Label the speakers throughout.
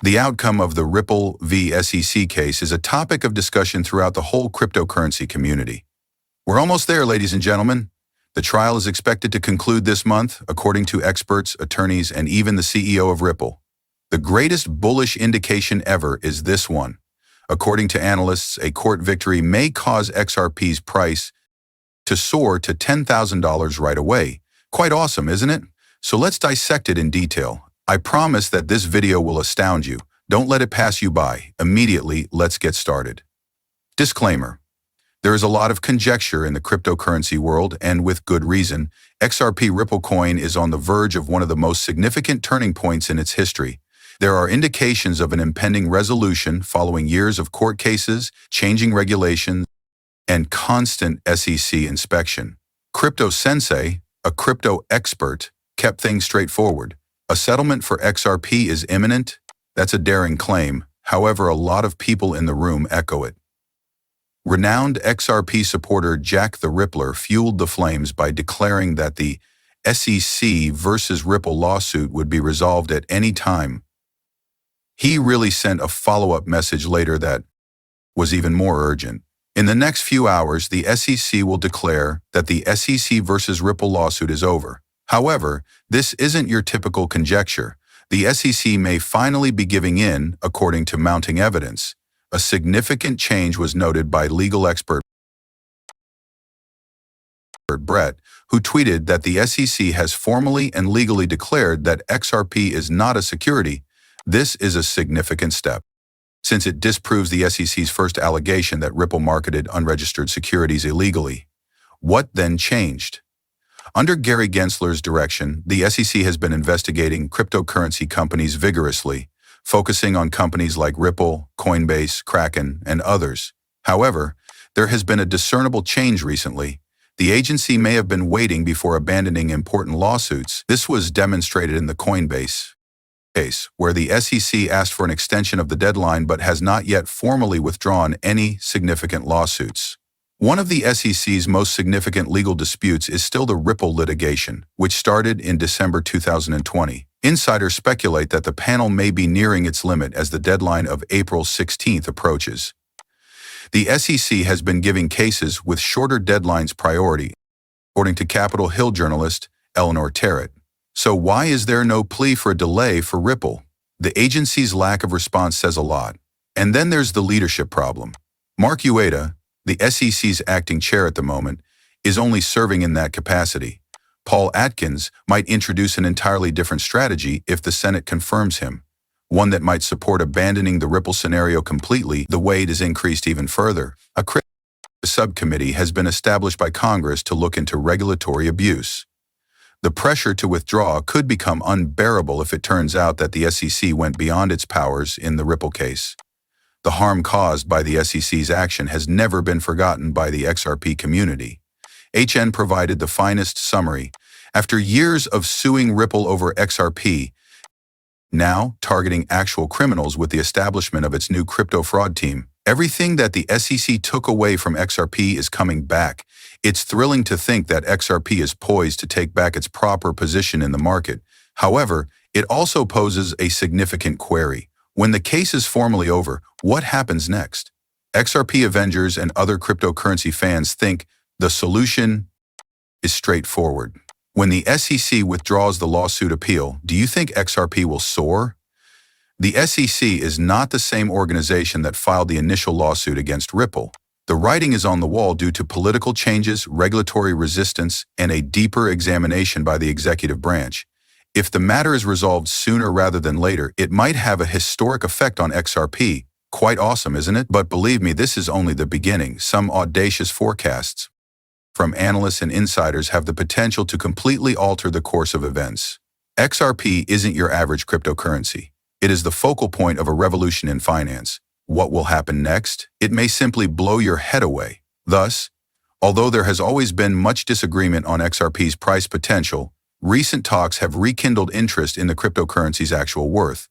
Speaker 1: The outcome of the Ripple v. SEC case is a topic of discussion throughout the whole cryptocurrency community. We're almost there, ladies and gentlemen. The trial is expected to conclude this month, according to experts, attorneys, and even the CEO of Ripple. The greatest bullish indication ever is this one. According to analysts, a court victory may cause XRP's price to soar to $10,000 right away. Quite awesome, isn't it? So let's dissect it in detail. I promise that this video will astound you. Don't let it pass you by. Immediately, let's get started. Disclaimer. There is a lot of conjecture in the cryptocurrency world, and with good reason. XRP Ripple coin is on the verge of one of the most significant turning points in its history. There are indications of an impending resolution following years of court cases, changing regulations, and constant SEC inspection. Crypto Sensei, a crypto expert, kept things straightforward. A settlement for XRP is imminent? That's a daring claim. However, a lot of people in the room echo it. Renowned XRP supporter Jack the Rippler fueled the flames by declaring that the SEC versus Ripple lawsuit would be resolved at any time. He really sent a follow-up message later that was even more urgent. In the next few hours, the SEC will declare that the SEC versus Ripple lawsuit is over. However, this isn't your typical conjecture. The SEC may finally be giving in, according to mounting evidence. A significant change was noted by legal expert Brett, who tweeted that the SEC has formally and legally declared that XRP is not a security. This is a significant step, since it disproves the SEC's first allegation that Ripple marketed unregistered securities illegally. What then changed? Under Gary Gensler's direction, the SEC has been investigating cryptocurrency companies vigorously, focusing on companies like Ripple, Coinbase, Kraken, and others. However, there has been a discernible change recently. The agency may have been waiting before abandoning important lawsuits. This was demonstrated in the Coinbase case, where the SEC asked for an extension of the deadline but has not yet formally withdrawn any significant lawsuits. One of the SEC's most significant legal disputes is still the Ripple litigation, which started in December 2020. Insiders speculate that the panel may be nearing its limit as the deadline of April 16th approaches. The SEC has been giving cases with shorter deadlines priority, according to Capitol Hill journalist Eleanor Terrett. So why is there no plea for a delay for Ripple? The agency's lack of response says a lot. And then there's the leadership problem. Mark Ueda, the SEC's acting chair at the moment, is only serving in that capacity. Paul Atkins might introduce an entirely different strategy if the Senate confirms him, one that might support abandoning the Ripple scenario completely. The weight is increased even further. A subcommittee has been established by Congress to look into regulatory abuse. The pressure to withdraw could become unbearable if it turns out that the SEC went beyond its powers in the Ripple case. The harm caused by the SEC's action has never been forgotten by the XRP community. HN provided the finest summary. After years of suing Ripple over XRP, now targeting actual criminals with the establishment of its new crypto fraud team, everything that the SEC took away from XRP is coming back. It's thrilling to think that XRP is poised to take back its proper position in the market. However, it also poses a significant query. When the case is formally over, what happens next? XRP Avengers and other cryptocurrency fans think the solution is straightforward. When the SEC withdraws the lawsuit appeal, do you think XRP will soar? The SEC is not the same organization that filed the initial lawsuit against Ripple. The writing is on the wall due to political changes, regulatory resistance, and a deeper examination by the executive branch. If the matter is resolved sooner rather than later, it might have a historic effect on XRP. Quite awesome, isn't it? But believe me, this is only the beginning. Some audacious forecasts from analysts and insiders have the potential to completely alter the course of events. XRP isn't your average cryptocurrency. It is the focal point of a revolution in finance. What will happen next? It may simply blow your head away. Thus, although there has always been much disagreement on XRP's price potential, recent talks have rekindled interest in the cryptocurrency's actual worth.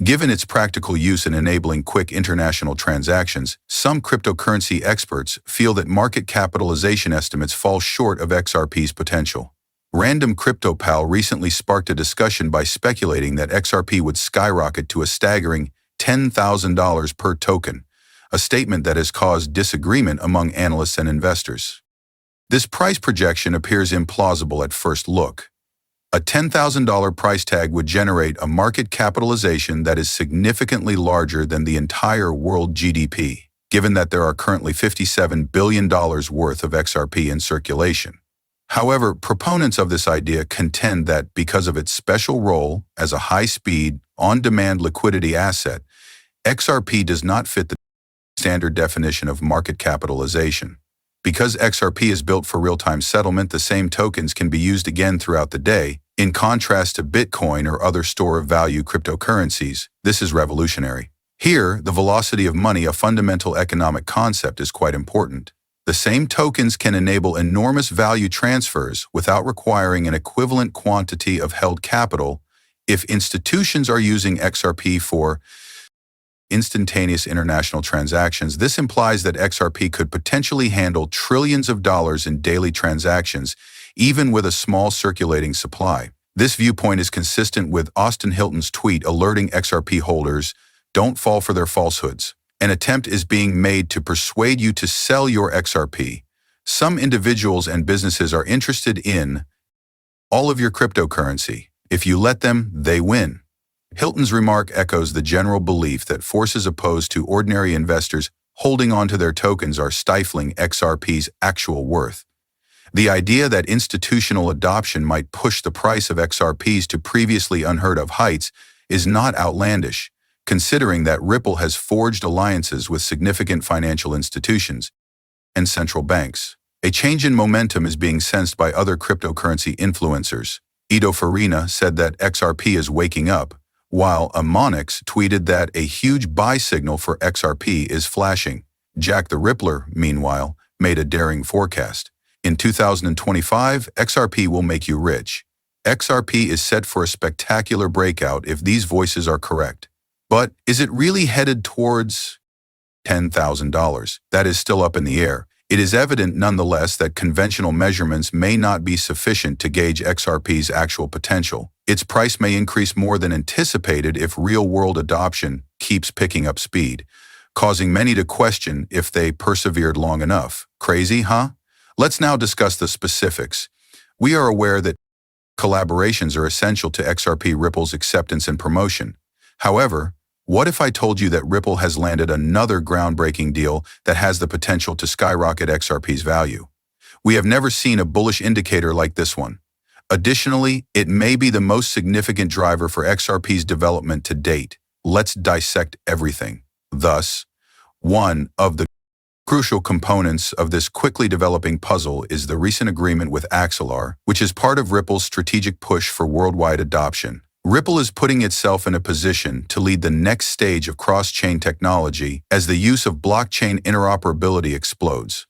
Speaker 1: Given its practical use in enabling quick international transactions, some cryptocurrency experts feel that market capitalization estimates fall short of XRP's potential. Random Crypto Pal recently sparked a discussion by speculating that XRP would skyrocket to a staggering $10,000 per token, a statement that has caused disagreement among analysts and investors. This price projection appears implausible at first look. A $10,000 price tag would generate a market capitalization that is significantly larger than the entire world GDP, given that there are currently $57 billion worth of XRP in circulation. However, proponents of this idea contend that because of its special role as a high-speed, on-demand liquidity asset, XRP does not fit the standard definition of market capitalization. Because XRP is built for real-time settlement, the same tokens can be used again throughout the day. In contrast to Bitcoin or other store-of-value cryptocurrencies, this is revolutionary. Here, the velocity of money, a fundamental economic concept, is quite important. The same tokens can enable enormous value transfers without requiring an equivalent quantity of held capital if institutions are using XRP for instantaneous international transactions. This implies that XRP could potentially handle trillions of dollars in daily transactions, even with a small circulating supply. This viewpoint is consistent with Austin Hilton's tweet alerting XRP holders, "Don't fall for their falsehoods. An attempt is being made to persuade you to sell your XRP. Some individuals and businesses are interested in all of your cryptocurrency. If you let them, they win." Hilton's remark echoes the general belief that forces opposed to ordinary investors holding onto their tokens are stifling XRP's actual worth. The idea that institutional adoption might push the price of XRPs to previously unheard of heights is not outlandish, considering that Ripple has forged alliances with significant financial institutions and central banks. A change in momentum is being sensed by other cryptocurrency influencers. Edo Farina said that XRP is waking up, while Amonix tweeted that a huge buy signal for XRP is flashing. Jack the Rippler, meanwhile, made a daring forecast. In 2025, XRP will make you rich. XRP is set for a spectacular breakout if these voices are correct. But is it really headed towards $10,000? That is still up in the air. It is evident nonetheless that conventional measurements may not be sufficient to gauge XRP's actual potential. Its price may increase more than anticipated if real-world adoption keeps picking up speed, causing many to question if they persevered long enough. Crazy, huh? Let's now discuss the specifics. We are aware that collaborations are essential to XRP Ripple's acceptance and promotion. However, what if I told you that Ripple has landed another groundbreaking deal that has the potential to skyrocket XRP's value? We have never seen a bullish indicator like this one. Additionally, it may be the most significant driver for XRP's development to date. Let's dissect everything. Thus, one of the crucial components of this quickly developing puzzle is the recent agreement with Axelar, which is part of Ripple's strategic push for worldwide adoption. Ripple is putting itself in a position to lead the next stage of cross-chain technology as the use of blockchain interoperability explodes.